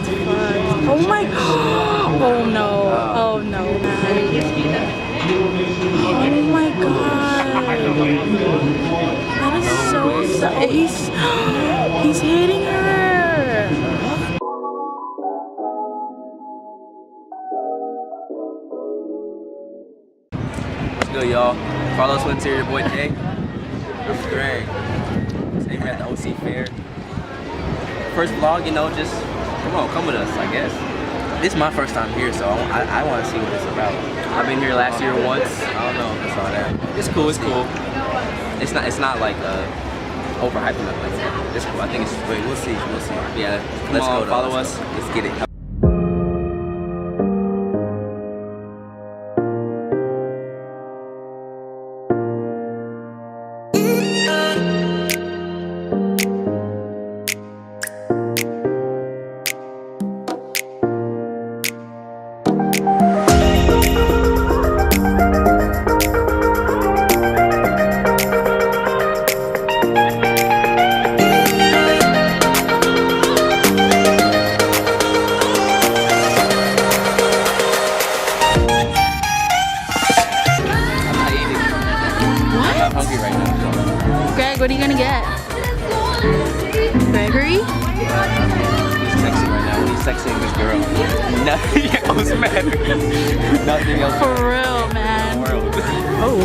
that's fucked. Oh my. Oh no. Oh no. Oh my god. That is so sad. He's hitting her. What's good, y'all? Follow us on Twitter, your boy Jay. This is Greg. Today we're at the OC Fair. First vlog, you know, just come with us, I guess. This is my first time here, so I want to see what it's about. I've been here last year once. I don't know if it's all that. It's cool. It's cool. It's not like overhyped or nothing like that. It's cool. I think it's. Wait, we'll see. Yeah, let's go. Follow us. Let's get it. What are you gonna get? Gregory? He's texting right now. He's texting this girl. Nothing else matters. Nothing else. For real, man. Oh.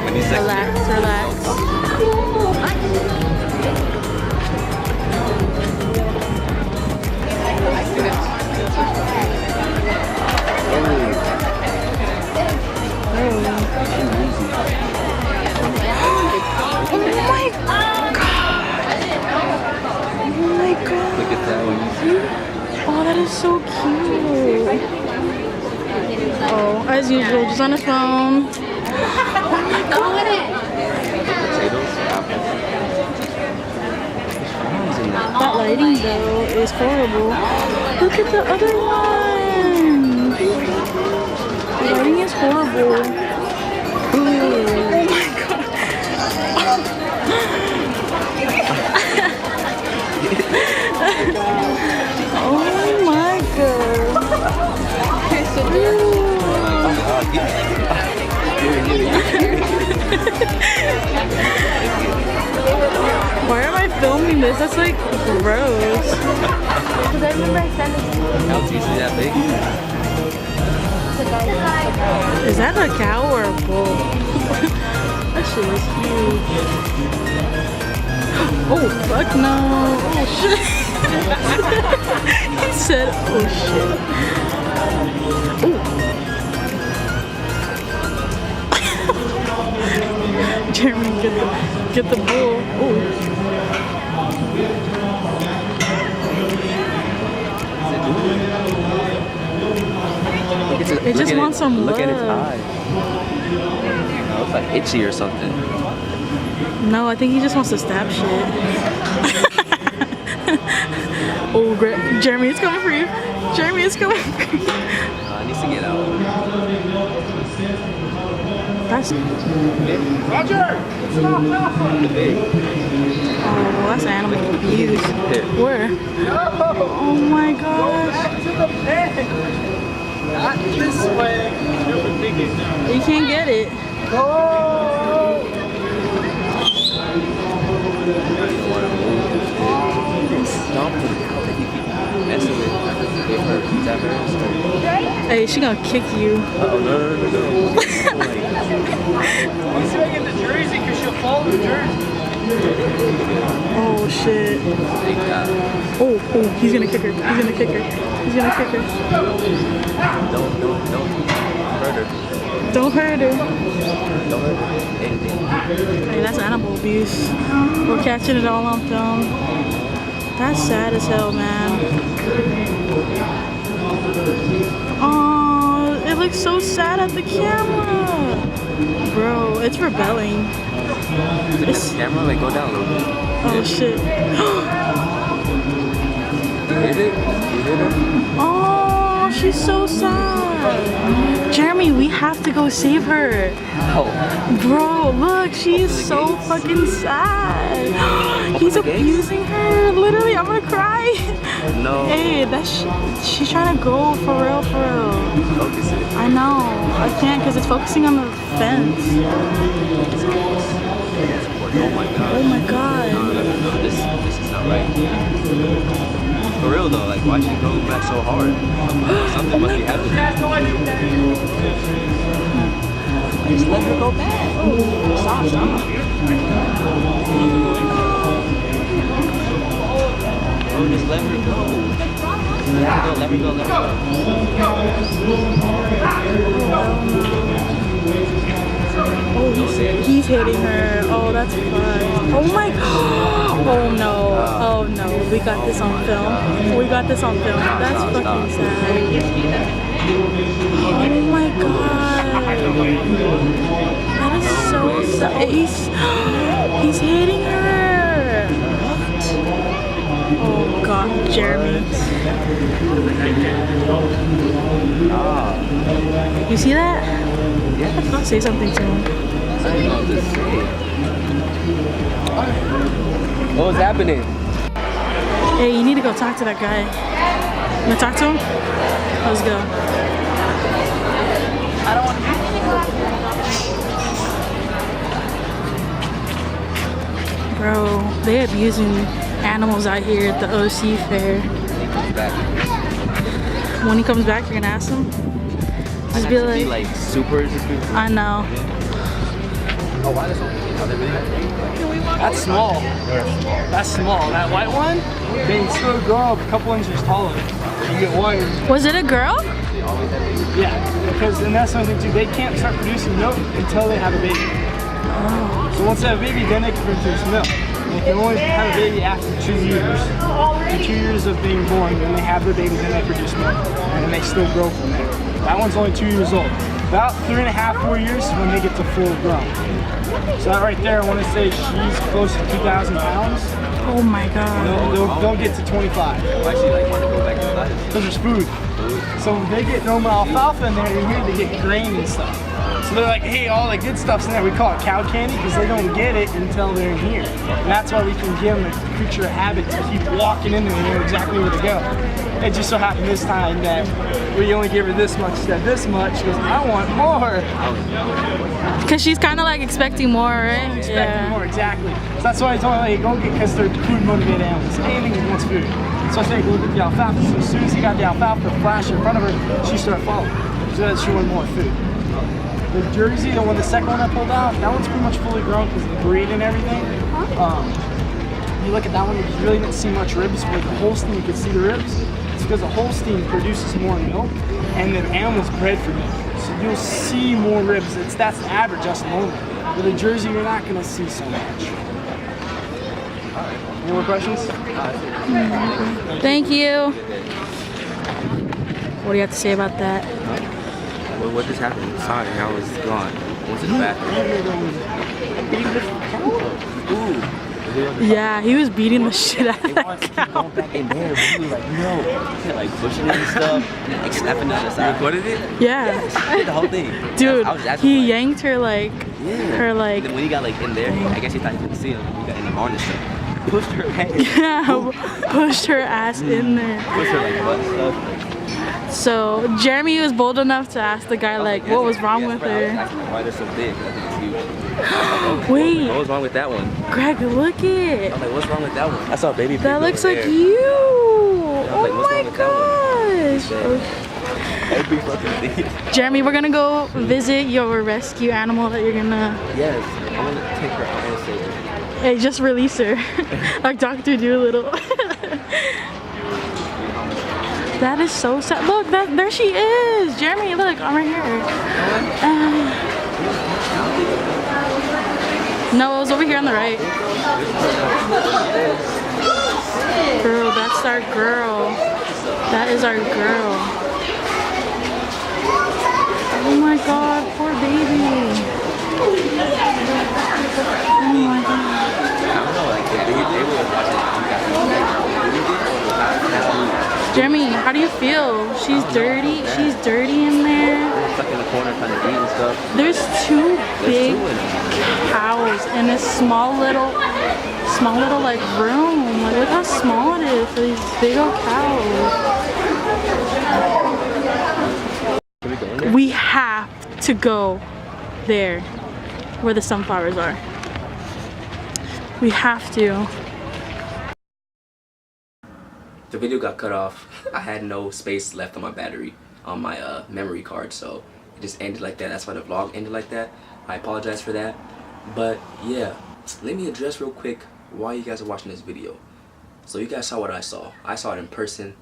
When he's texting Relax. Look at that one. Oh, that is so cute. Oh, as usual, just on his phone. Oh my god. Potatoes, apples. That lighting though is horrible. Look at the other one. The lighting is horrible. Ooh. Oh my god. Oh my god. Why am I filming this? That's like gross. Because I remember I sent it to you. How's usually that big? Is that a cow or a bull? That shit is huge. Oh fuck no. Oh shit. He said oh shit. Oh. Jeremy, get the bull. Oh. It just wants some love. Look at its eyes. It looks like itchy or something. No, I think he just wants to stab shit. Oh, Jeremy, it's coming for you. Jeremy, it's coming for you. It needs to get out. That's... Roger! Stop! Oh, that's animal abuse. Where? Oh my gosh. Back to the pen! Not this way. You can't get it. Go! Hey, she gonna kick you. Oh, no. You see, I get the jersey because she'll follow the jersey. Oh shit. Oh, he's gonna kick her. He's gonna kick her. Don't hurt her. Don't hurt her. Don't hurt her. Hey, that's animal abuse. We're catching it all on film. That's sad as hell, man. Oh, it looks so sad at the camera. Bro, it's rebelling. It's the camera, like, go down a little bit. Oh shit. You hit it? Oh, she she's so sad. Jeremy, we have to go save her. Oh, Bro, look, she is so fucking sad. He's abusing her. Literally, I'm gonna cry. no. Hey, she's trying to go for real, for real. Focus it. I know. I can't because it's focusing on the fence. Oh my god. Oh my god. No, this is not right. For real though, like why is she going back so hard? Something must be happening. Just let her go back. Stop. Oh, just let her go. Let her go. Oh, he's hitting her. Oh, that's fun. Oh my god. Oh no. Oh no. We got this on film. That's fucking sad. Oh my god. That is so sad. He's hitting her. Oh god, Jeremy. You see that? Yeah. Say something to him. I don't know what to say. What was happening? Hey, you need to go talk to that guy. You wanna talk to him? Let's go. I don't want to. Bro, they abusing animals out here at the OC fair. When he comes back, you're gonna ask him? Just be like super. I know. Oh, why is That's small. That's small. That white one, they still grow up a couple inches taller. You get one. Was it a girl? Yeah, because and that's something too. They can't start producing milk until they have a baby. So once they have a baby, then they can produce milk. They can only have a baby after 2 years. After 2 years of being born, when they have their baby, then they produce milk, and then they still grow from there. That one's only 2 years old. About 3.5, 4 years is when they get to full grown. So that right there, I want to say she's close to 2,000 pounds. Oh my god. They'll get to 25. Why she like want to go back to life? Because there's food. So they get normal alfalfa in there, and here they get grain and stuff. So they're like, hey, all the good stuff's in there. We call it cow candy because they don't get it until they're in here. And that's why we can give them a creature of habit to keep walking in there and know exactly where to go. It just so happened this time that we only give her this much instead of this much. She goes, I want more. Because she's kind of like expecting more, right? Expecting more, exactly. So that's why I told her, like, go get, because they're food motivated animals. Anything wants food. So I said, go get the alfalfa. So as soon as he got the alfalfa flash in front of her, she started following. So that she wanted more food. The Jersey, the second one I pulled out, that one's pretty much fully grown because of the breed and everything. You look at that one, you really didn't see much ribs. With the Holstein, you could see the ribs. It's because the Holstein produces more milk, and the animal's bred for milk. So you'll see more ribs. That's the average, us only. With the Jersey, you're not going to see so much. Any more questions? Thank you. What do you have to say about that? Well, what just happened? Sorry, I was gone. Went to the bathroom. Yeah, he was beating the shit out of that cow. Going back in there, but he was like, no. He kept like pushing it and stuff, and like snapping on the side. You recorded it? Yeah. I did the whole thing. Dude, I was asking, he like, yanked her like, her like. And then when he got like in there, I guess he thought he couldn't see him. He got in the barn and stuff. Pushed her head. Yeah, pushed her ass in there. Pushed her like butt stuff. So Jeremy was bold enough to ask the guy like, what was wrong with I was her? asking why they're so big. I think it's huge. Wait, What was wrong with that one? Greg, look it. I'm like, what's wrong with that one? I saw a baby pig That looks over like there. you. like, Oh what's wrong my with that one? gosh. Every fucking thing. Jeremy, we're gonna go visit your rescue animal that you're gonna. Yes, I'm gonna take her. I'm gonna save her. Hey, just release her. Like Dr. Doolittle. That is so sad. Look, there she is. Jeremy, look, I'm right here. No, it was over here on the right. Girl, that's our girl. That is our girl. Oh my god, poor baby. Oh my god. I don't know, like they were watching. Jeremy, How do you feel? She's dirty. She's dirty in there. Stuck in the corner trying to eat and stuff. There's two big two in cows in this small little like room. Like, look how small it is for these big old cows. Can we go in there? We have to go there where the sunflowers are. We have to. The video got cut off. I had no space left on my battery on my memory card, so it just ended like that. That's why the vlog ended like that. I apologize for that. But yeah, let me address real quick why you guys are watching this video. So you guys saw what I saw. I saw it in person.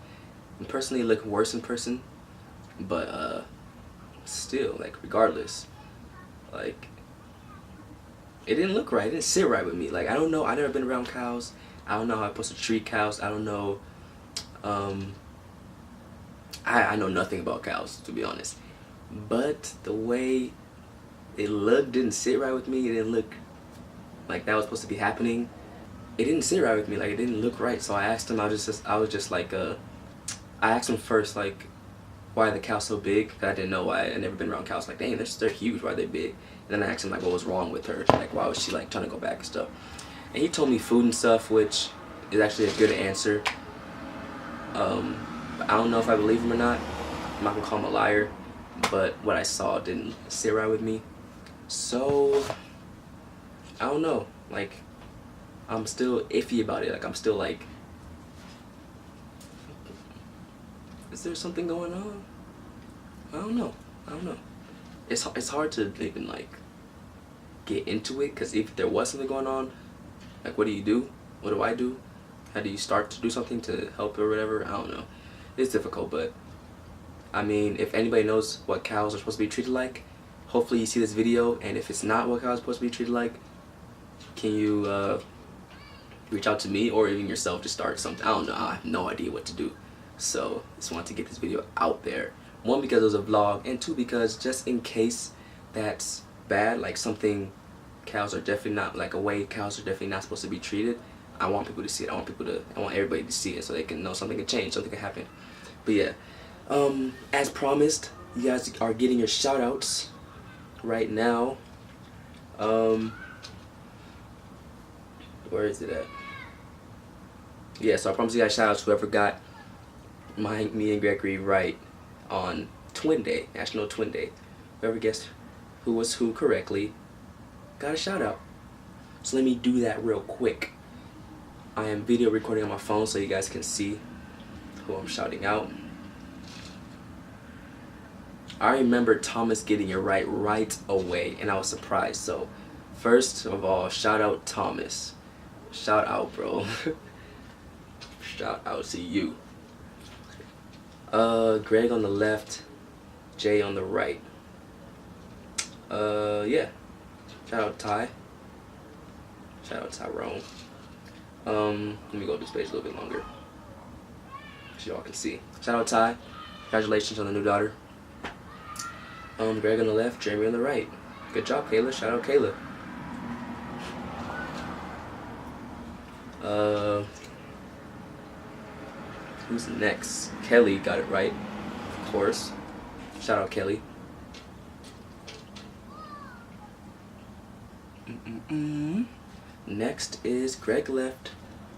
And personally, it looked worse in person. But still, like, regardless, like, it didn't look right. It didn't sit right with me. Like, I don't know. I've never been around cows. I don't know how I'm supposed to treat cows. I don't know. I know nothing about cows, to be honest. But the way it looked didn't sit right with me. It didn't look like that was supposed to be happening. It didn't sit right with me. Like, it didn't look right. So I asked him. I was just like, I asked him first, like, why are the cows so big? Cause I didn't know why. I'd never been around cows. Like, dang, they're huge. Why are they big? And then I asked him, like, what was wrong with her? Like, why was she, like, trying to go back and stuff? And he told me food and stuff, which is actually a good answer. But I don't know if I believe him or not. I'm not gonna call him a liar, but what I saw didn't sit right with me. So I don't know. Like, I'm still iffy about it. Like, I'm still like, is there something going on? I don't know. It's hard to even like get into it, because if there was something going on, like, what do you do? What do I do? How do you start to do something to help or whatever? I don't know. It's difficult, but I mean, if anybody knows what cows are supposed to be treated like, hopefully you see this video, and if it's not what cows are supposed to be treated like, can you reach out to me or even yourself to start something? I don't know. I have no idea what to do. So just wanted to get this video out there. One, because it was a vlog, and two, because just in case that's bad, like something cows are definitely not, like a way cows are definitely not supposed to be treated, I want people to see it. I want everybody to see it so they can know something can change, something can happen. But yeah, as promised, you guys are getting your shout outs right now. Where is it at? Yeah, so I promised you guys shout outs whoever got me and Gregory right on Twin Day, National Twin Day. Whoever guessed who was who correctly got a shout out. So let me do that real quick. I am video recording on my phone so you guys can see who I'm shouting out. I remember Thomas getting it right away, and I was surprised. So first of all, shout out Thomas. Shout out, bro. Shout out to you. Greg on the left, Jay on the right. Yeah. Shout out Ty. Shout out Tyrone. Let me go to this page a little bit longer so y'all can see. Shout out Ty. Congratulations on the new daughter. Greg on the left, Jeremy on the right. Good job, Kayla. Shout out Kayla. Who's next? Kelly got it right, of course. Shout out Kelly. Next is Greg left,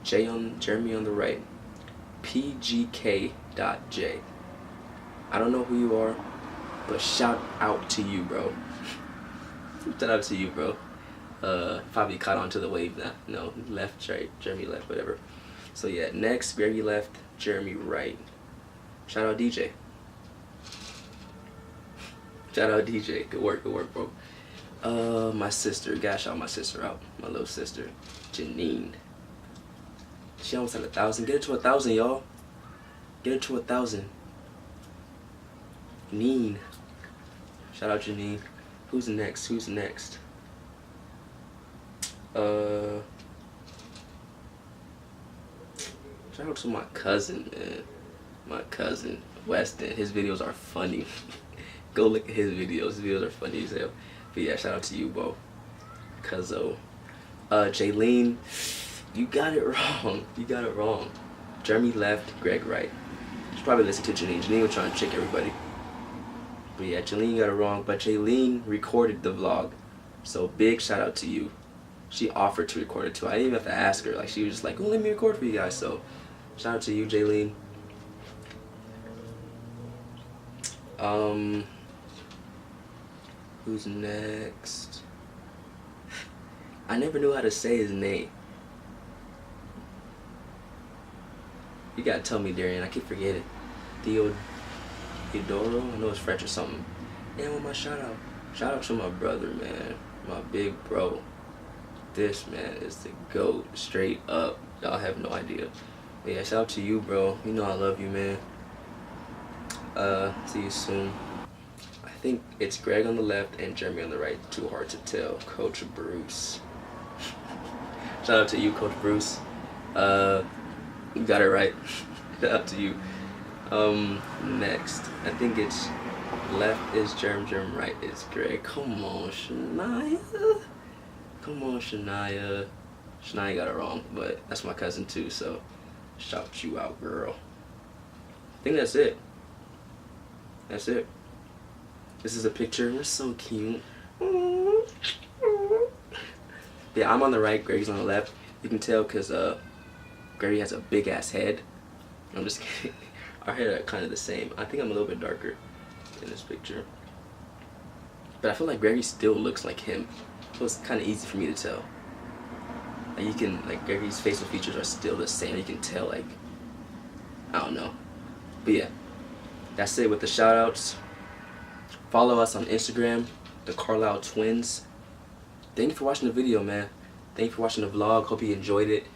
Jeremy on the right. PGK.J. I don't know who you are, but shout out to you, bro. Shout out to you, bro. Probably caught on to the wave now. No, left, right, Jeremy left, whatever. So yeah, next, Greggy left, Jeremy right. Shout out DJ. Shout out DJ. Good work, bro. My sister. Gotta shout my sister out. My little sister, Janine. She almost had 1,000. Get it to 1,000, y'all. Get it to 1,000. Janine. Shout out Janine. Who's next? Shout out to my cousin, man. My cousin, Weston. His videos are funny. Go look at his videos. His videos are funny as hell. But yeah, shout out to you, bro. Cuzzo. Jaylene, you got it wrong. Jeremy left, Greg right. probably listen to Jaleen. Jaleen was trying to trick everybody. But yeah, Jaleen got it wrong. But Jaleen recorded the vlog. So big shout out to you. She offered to record it too. I didn't even have to ask her. Like, she was just like, oh, let me record for you guys. So shout out to you, Jaleen. Who's next? I never knew how to say his name. You gotta tell me, Darian. I keep forgetting. Theodoro? I know it's French or something. And with my shout out. Shout out to my brother, man. My big bro. This man is the GOAT. Straight up. Y'all have no idea. But yeah, shout out to you, bro. You know I love you, man. See you soon. I think it's Greg on the left and Jeremy on the right. Too hard to tell. Coach Bruce. Shout out to you, Coach Bruce. You got it right. Shout out to you. Next, I think it's left is Jeremy, right is Greg. Come on, Shania. Come on, Shania. Shania got it wrong, but that's my cousin too, so shout you out, girl. I think that's it. That's it. This is a picture. We're so cute. Yeah, I'm on the right, Greg's on the left. You can tell because Greg has a big ass head. I'm just kidding. Our hair are kind of the same. I think I'm a little bit darker in this picture. But I feel like Gregory still looks like him. So it's kind of easy for me to tell. Like, you can, like, Gregory's facial features are still the same. You can tell, like, I don't know. But yeah, that's it with the shout outs. Follow us on Instagram, the Carlisle Twins. Thank you for watching the video, man. Thank you for watching the vlog. Hope you enjoyed it.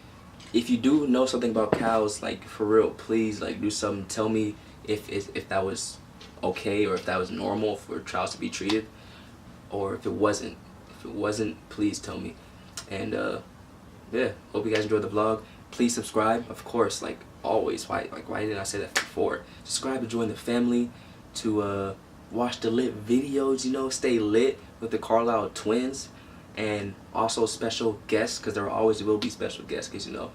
If you do know something about cows, like, for real, please, like, do something. Tell me if that was okay, or if that was normal for cows to be treated, or if it wasn't. If it wasn't, please tell me. And yeah, hope you guys enjoyed the vlog. Please subscribe, of course, like always. Why didn't I say that before? Subscribe to join the family, to watch the lit videos, you know, stay lit with the Carlisle Twins. And also special guests, because there always will be special guests, because, you know,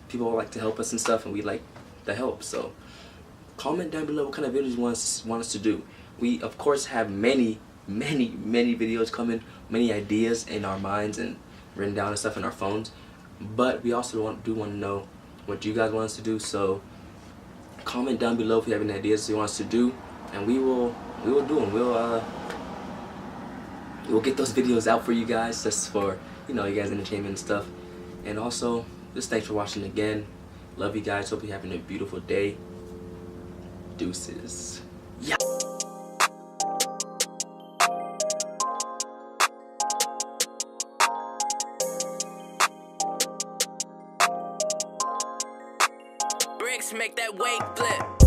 people like to help us and stuff, and we like the help. So comment down below what kind of videos you want us to do. We of course have many videos coming, many ideas in our minds and written down and stuff in our phones, but we also do want to know what you guys want us to do. So comment down below if you have any ideas you want us to do, and we will do them. We'll get those videos out for you guys, just for, you know, you guys' entertainment and stuff. And also, just thanks for watching again. Love you guys. Hope you're having a beautiful day. Deuces. Yeah. Bricks make that weight flip.